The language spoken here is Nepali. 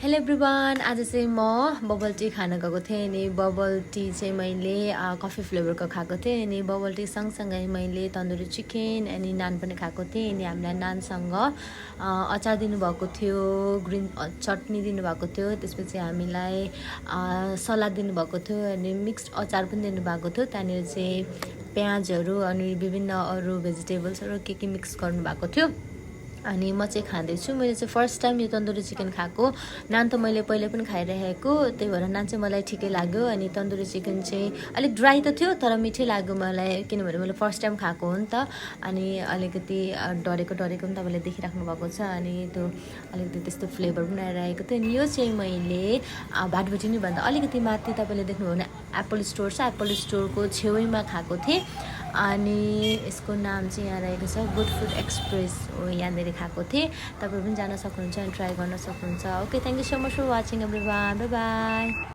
हेलो एभ्रिवान आज चाहिँ म बबल टी खान गएको थिएँ अनि बबल टी चाहिँ मैले कफी फ्लेभरको खाएको थिएँ अनि बबल टी सँगसँगै मैले तन्दुरी चिकन अनि नान पनि खाएको थिएँ अनि हामीलाई नानसँग अचार दिनुभएको थियो ग्रिन चटनी दिनुभएको थियो त्यसपछि हामीलाई सलाद दिनुभएको थियो अनि मिक्स्ड अचार पनि दिनुभएको थियो त्यहाँनिर चाहिँ प्याजहरू अनि विभिन्न अरू भेजिटेबल्सहरू के मिक्स गर्नुभएको थियो अनि म चाहिँ खाँदैछु मैले चाहिँ फर्स्ट टाइम यो तन्दुरी चिकन खाएको नान त मैले पहिले पनि खाइरहेको त्यही भएर नान चाहिँ मलाई ठिकै लाग्यो अनि तन्दुरी चिकन चाहिँ अलिक ड्राई त थियो तर मिठै लाग्यो मलाई किनभने मैले फर्स्ट टाइम खाएको हो नि त अनि अलिकति डरेको पनि तपाईँले देखिराख्नु भएको छ अनि त्यो अलिकति त्यस्तो फ्लेभर पनि आइरहेको थियो अनि यो चाहिँ मैले भाटबुटी भन्दा अलिकति माथि तपाईँले देख्नुभयो भने एप्पल स्टोर छ एप्पल स्टोरको छेउैमा खाएको थिएँ अनि यसको नाम चाहिँ यहाँ रहेको छ गुड फुड एक्सप्रेस हो यहाँनिर खाएको थिएँ तपाईहरु पनि जान सक्नुहुन्छ अनि ट्राई गर्न सक्नुहुन्छ okay thank you so much for watching everyone bye by